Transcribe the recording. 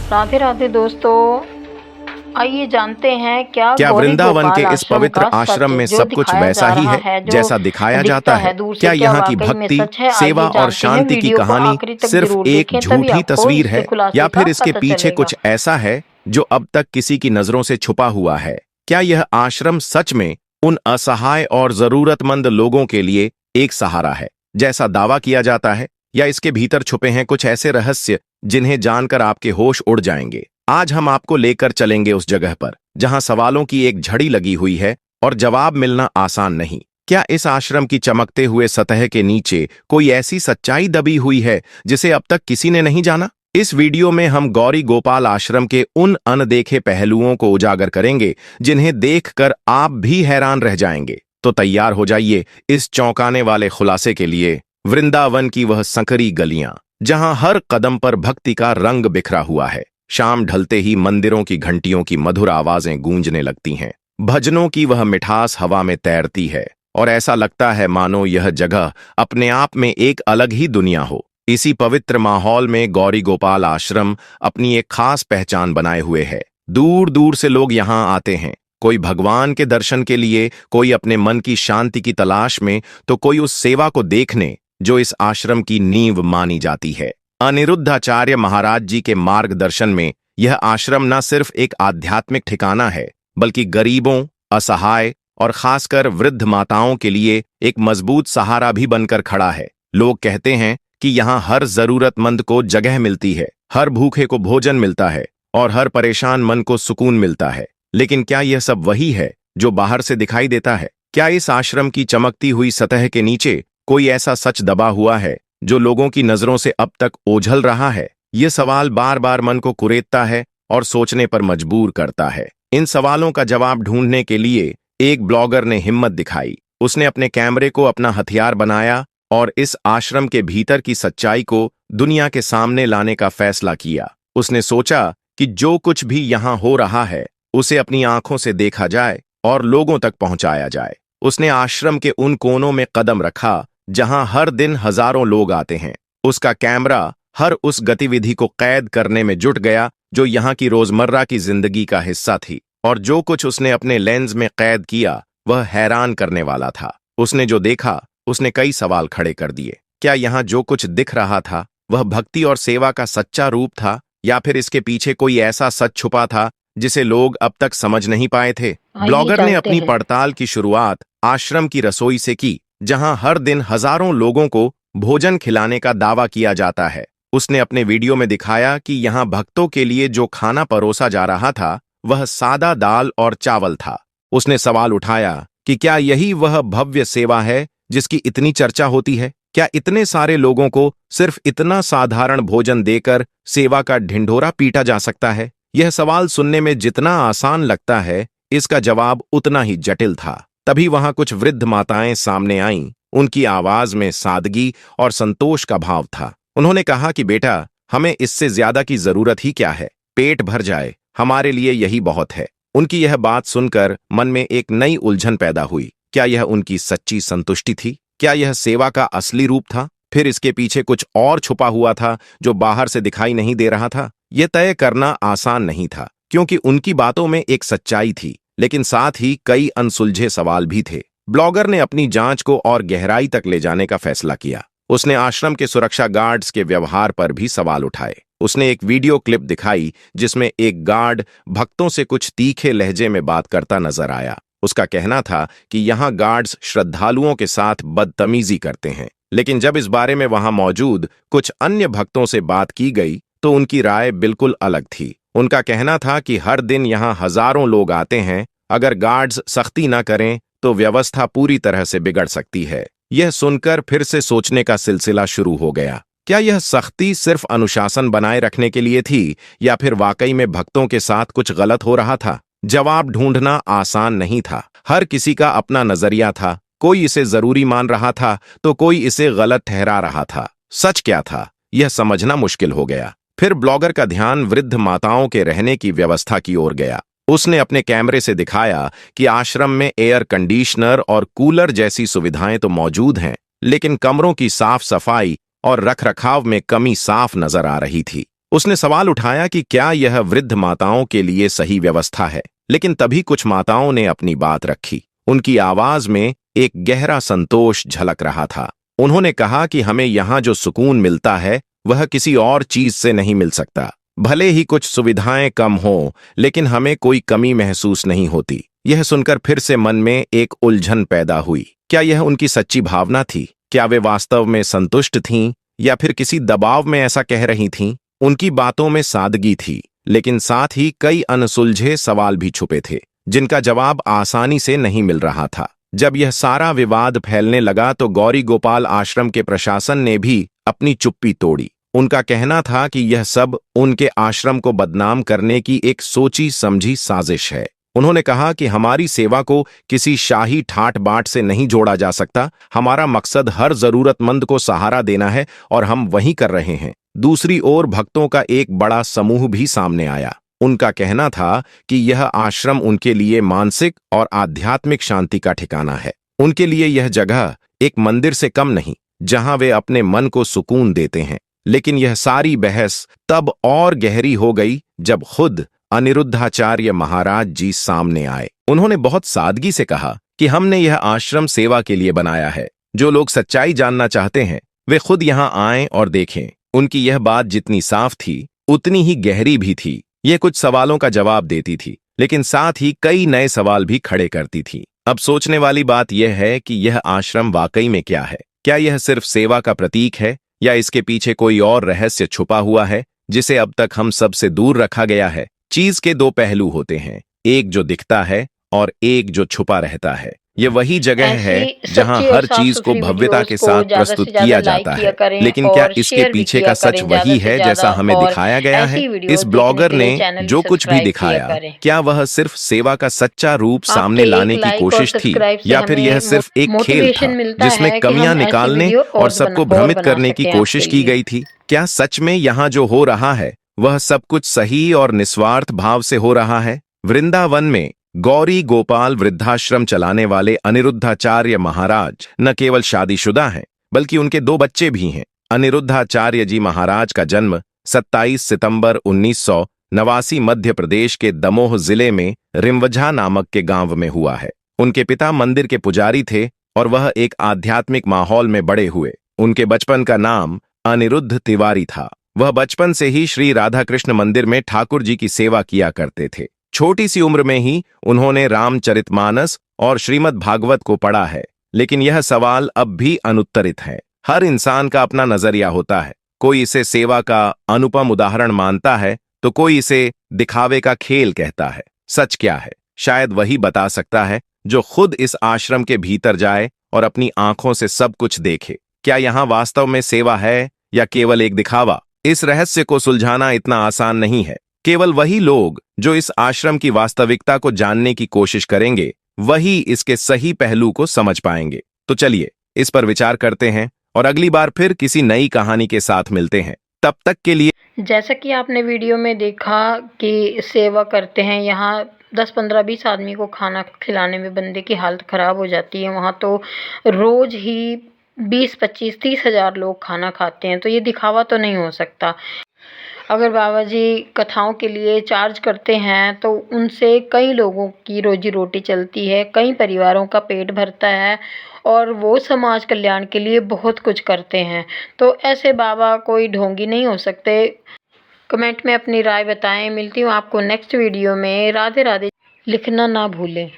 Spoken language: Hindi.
राधे राधे दोस्तों। आइए जानते हैं क्या क्या गौरी वृंदावन गोपाल के इस आश्रम पवित्र का आश्रम सच में जो सब कुछ दिखाया वैसा जा ही रहा है है, जो जैसा दिखाया जाता दिखता है? है दूर से, क्या क्या यहाँ की वाकई में भक्ति, सच है? सेवा आइए और जानते हैं। शांति की वीडियो को कहानी आखिरी तक सिर्फ जरूर एक देखें, तभी झूठी आपको तस्वीर इसके है, खुलासे या का फिर इसके पता पीछे चलेगा। कुछ ऐसा है जो अब तक किसी की नजरों से छुपा हुआ है? क्या यह आश्रम सच में उन असहाय और जरूरतमंद लोगों के लिए एक सहारा है जैसा दावा किया जाता है, या इसके भीतर छुपे हैं कुछ ऐसे रहस्य जिन्हें जानकर आपके होश उड़ जाएंगे? आज हम आपको लेकर चलेंगे उस जगह पर जहां सवालों की एक झड़ी लगी हुई है और जवाब मिलना आसान नहीं। क्या इस आश्रम की चमकते हुए सतह के नीचे कोई ऐसी सच्चाई दबी हुई है जिसे अब तक किसी ने नहीं जाना? इस वीडियो में हम गौरी गोपाल आश्रम के उन अनदेखे पहलुओं को उजागर करेंगे जिन्हें देखकर आप भी हैरान रह जाएंगे। तो तैयार हो जाइए इस चौंकाने वाले खुलासे के लिए। वृंदावन की वह संकरी गलियां जहां हर कदम पर भक्ति का रंग बिखरा हुआ है। शाम ढलते ही मंदिरों की घंटियों की मधुर आवाजें गूंजने लगती हैं। भजनों की वह मिठास हवा में तैरती है और ऐसा लगता है मानो यह जगह अपने आप में एक अलग ही दुनिया हो। इसी पवित्र माहौल में गौरी गोपाल आश्रम अपनी एक खास पहचान बनाए हुए है। दूर दूर से लोग यहाँ आते हैं, कोई भगवान के दर्शन के लिए, कोई अपने मन की शांति की तलाश में, तो कोई उस सेवा को देखने जो इस आश्रम की नींव मानी जाती है। अनिरुद्धाचार्य महाराज जी के मार्गदर्शन में यह आश्रम न सिर्फ एक आध्यात्मिक ठिकाना है, बल्कि गरीबों, असहाय और खासकर वृद्ध माताओं के लिए एक मजबूत सहारा भी बनकर खड़ा है। लोग कहते हैं कि यहाँ हर जरूरतमंद को जगह मिलती है, हर भूखे को भोजन मिलता है और हर परेशान मन को सुकून मिलता है। लेकिन क्या यह सब वही है जो बाहर से दिखाई देता है? क्या इस आश्रम की चमकती हुई सतह के नीचे कोई ऐसा सच दबा हुआ है जो लोगों की नजरों से अब तक ओझल रहा है? ये सवाल बार बार मन को कुरेदता है और सोचने पर मजबूर करता है। इन सवालों का जवाब ढूंढने के लिए एक ब्लॉगर ने हिम्मत दिखाई। उसने अपने कैमरे को अपना हथियार बनाया और इस आश्रम के भीतर की सच्चाई को दुनिया के सामने लाने का फैसला किया। उसने सोचा कि जो कुछ भी यहाँ हो रहा है उसे अपनी आंखों से देखा जाए और लोगों तक पहुंचाया जाए। उसने आश्रम के उन कोनों में कदम रखा जहां हर दिन हजारों लोग आते हैं। उसका कैमरा हर उस गतिविधि को कैद करने में जुट गया जो यहाँ की रोजमर्रा की जिंदगी का हिस्सा थी। और जो कुछ उसने अपने लेंस में कैद किया वह हैरान करने वाला था। उसने जो देखा उसने कई सवाल खड़े कर दिए। क्या यहाँ जो कुछ दिख रहा था वह भक्ति और सेवा का सच्चा रूप था, या फिर इसके पीछे कोई ऐसा सच छुपा था जिसे लोग अब तक समझ नहीं पाए थे? आइए ब्लॉगर ने जानते अपनी हैं। पड़ताल की शुरुआत आश्रम की रसोई से की, जहां हर दिन हजारों लोगों को भोजन खिलाने का दावा किया जाता है। उसने अपने वीडियो में दिखाया कि यहां भक्तों के लिए जो खाना परोसा जा रहा था वह सादा दाल और चावल था। उसने सवाल उठाया कि क्या यही वह भव्य सेवा है जिसकी इतनी चर्चा होती है? क्या इतने सारे लोगों को सिर्फ इतना साधारण भोजन देकर सेवा का ढिंढोरा पीटा जा सकता है? यह सवाल सुनने में जितना आसान लगता है, इसका जवाब उतना ही जटिल था। तभी वहां कुछ वृद्ध माताएं सामने आईं। उनकी आवाज में सादगी और संतोष का भाव था। उन्होंने कहा कि बेटा, हमें इससे ज्यादा की जरूरत ही क्या है? पेट भर जाए, हमारे लिए यही बहुत है। उनकी यह बात सुनकर मन में एक नई उलझन पैदा हुई। क्या यह उनकी सच्ची संतुष्टि थी? क्या यह सेवा का असली रूप था? फिर इसके पीछे कुछ और छुपा हुआ था जो बाहर से दिखाई नहीं दे रहा था? यह तय करना आसान नहीं था, क्योंकि उनकी बातों में एक सच्चाई थी, लेकिन साथ ही कई अनसुलझे सवाल भी थे। ब्लॉगर ने अपनी जांच को और गहराई तक ले जाने का फैसला किया। उसने आश्रम के सुरक्षा गार्ड्स के व्यवहार पर भी सवाल उठाए। उसने एक वीडियो क्लिप दिखाई जिसमें एक गार्ड भक्तों से कुछ तीखे लहजे में बात करता नजर आया। उसका कहना था कि यहाँ गार्ड्स श्रद्धालुओं के साथ बदतमीजी करते हैं, लेकिन जब इस बारे में वहां मौजूद कुछ अन्य भक्तों से बात की गई तो उनकी राय बिल्कुल अलग थी। उनका कहना था कि हर दिन यहाँ हजारों लोग आते हैं, अगर गार्ड्स सख्ती न करें तो व्यवस्था पूरी तरह से बिगड़ सकती है। यह सुनकर फिर से सोचने का सिलसिला शुरू हो गया। क्या यह सख्ती सिर्फ अनुशासन बनाए रखने के लिए थी, या फिर वाकई में भक्तों के साथ कुछ गलत हो रहा था? जवाब ढूंढना आसान नहीं था। हर किसी का अपना नजरिया था। कोई इसे जरूरी मान रहा था तो कोई इसे गलत ठहरा रहा था। सच क्या था, यह समझना मुश्किल हो गया। फिर ब्लॉगर का ध्यान वृद्ध माताओं के रहने की व्यवस्था की ओर गया। उसने अपने कैमरे से दिखाया कि आश्रम में एयर कंडीशनर और कूलर जैसी सुविधाएं तो मौजूद हैं, लेकिन कमरों की साफ सफाई और रखरखाव में कमी साफ नजर आ रही थी। उसने सवाल उठाया कि क्या यह वृद्ध माताओं के लिए सही व्यवस्था है, लेकिन तभी कुछ माताओं ने अपनी बात रखी। उनकी आवाज में एक गहरा संतोष झलक रहा था। उन्होंने कहा कि हमें यहाँ जो सुकून मिलता है वह किसी और चीज से नहीं मिल सकता। भले ही कुछ सुविधाएं कम हों, लेकिन हमें कोई कमी महसूस नहीं होती। यह सुनकर फिर से मन में एक उलझन पैदा हुई। क्या यह उनकी सच्ची भावना थी? क्या वे वास्तव में संतुष्ट थीं या फिर किसी दबाव में ऐसा कह रही थीं? उनकी बातों में सादगी थी, लेकिन साथ ही कई अनसुलझे सवाल भी छुपे थे, जिनका जवाब आसानी से नहीं मिल रहा था। जब यह सारा विवाद फैलने लगा तो गौरी गोपाल आश्रम के प्रशासन ने भी अपनी चुप्पी तोड़ी। उनका कहना था कि यह सब उनके आश्रम को बदनाम करने की एक सोची समझी साजिश है। उन्होंने कहा कि हमारी सेवा को किसी शाही ठाट बाट से नहीं जोड़ा जा सकता। हमारा मकसद हर जरूरतमंद को सहारा देना है और हम वही कर रहे हैं। दूसरी ओर भक्तों का एक बड़ा समूह भी सामने आया। उनका कहना था कि यह आश्रम उनके लिए मानसिक और आध्यात्मिक शांति का ठिकाना है। उनके लिए यह जगह एक मंदिर से कम नहीं, जहां वे अपने मन को सुकून देते हैं। लेकिन यह सारी बहस तब और गहरी हो गई जब खुद अनिरुद्धाचार्य महाराज जी सामने आए। उन्होंने बहुत सादगी से कहा कि हमने यह आश्रम सेवा के लिए बनाया है। जो लोग सच्चाई जानना चाहते हैं वे खुद यहाँ आएं और देखें। उनकी यह बात जितनी साफ थी उतनी ही गहरी भी थी। यह कुछ सवालों का जवाब देती थी, लेकिन साथ ही कई नए सवाल भी खड़े करती थी। अब सोचने वाली बात यह है कि यह आश्रम वाकई में क्या है? क्या यह सिर्फ सेवा का प्रतीक है या इसके पीछे कोई और रहस्य छुपा हुआ है जिसे अब तक हम सबसे दूर रखा गया है? चीज के दो पहलू होते हैं, एक जो दिखता है और एक जो छुपा रहता है। ये वही जगह है जहां हर चीज को भव्यता के साथ प्रस्तुत किया जाता है, लेकिन क्या इसके पीछे का सच वही है जैसा हमें दिखाया गया है? इस ब्लॉगर ने जो कुछ भी दिखाया, क्या वह सिर्फ सेवा का सच्चा रूप सामने लाने की कोशिश थी या फिर यह सिर्फ एक खेल था जिसमें कमियां निकालने और सबको भ्रमित करने की कोशिश की गई थी? क्या सच में यहाँ जो हो रहा है वह सब कुछ सही और निस्वार्थ भाव से हो रहा है? वृंदावन में गौरी गोपाल वृद्धाश्रम चलाने वाले अनिरुद्धाचार्य महाराज न केवल शादीशुदा हैं, बल्कि उनके दो बच्चे भी हैं। अनिरुद्धाचार्य जी महाराज का जन्म 27 सितंबर 1989 मध्य प्रदेश के दमोह जिले में रिमवझा नामक के गांव में हुआ है। उनके पिता मंदिर के पुजारी थे और वह एक आध्यात्मिक माहौल में बड़े हुए। उनके बचपन का नाम अनिरुद्ध तिवारी था। वह बचपन से ही श्री राधा कृष्ण मंदिर में ठाकुर जी की सेवा किया करते थे। छोटी सी उम्र में ही उन्होंने रामचरितमानस और श्रीमद् भागवत को पढ़ा है, लेकिन यह सवाल अब भी अनुत्तरित है। हर इंसान का अपना नजरिया होता है। कोई इसे सेवा का अनुपम उदाहरण मानता है तो कोई इसे दिखावे का खेल कहता है। सच क्या है, शायद वही बता सकता है जो खुद इस आश्रम के भीतर जाए और अपनी आंखों से सब कुछ देखे। क्या यहाँ वास्तव में सेवा है या केवल एक दिखावा? इस रहस्य को सुलझाना इतना आसान नहीं है। केवल वही लोग जो इस आश्रम की वास्तविकता को जानने की कोशिश करेंगे वही इसके सही पहलू को समझ पाएंगे। तो चलिए इस पर विचार करते हैं और अगली बार फिर किसी नई कहानी के साथ मिलते हैं। तब तक के लिए जैसा कि आपने वीडियो में देखा कि सेवा करते हैं, यहाँ 10, 15, 20 आदमी को खाना खिलाने में बंदे की हालत ख़राब हो जाती है। वहाँ तो रोज़ ही 20, 25, 30 हज़ार लोग खाना खाते हैं, तो ये दिखावा तो नहीं हो सकता। अगर बाबा जी कथाओं के लिए चार्ज करते हैं तो उनसे कई लोगों की रोजी रोटी चलती है, कई परिवारों का पेट भरता है और वो समाज कल्याण के लिए बहुत कुछ करते हैं। तो ऐसे बाबा कोई ढोंगी नहीं हो सकते। कमेंट में अपनी राय बताएं। मिलती हूँ आपको नेक्स्ट वीडियो में। राधे राधे लिखना ना भूलें।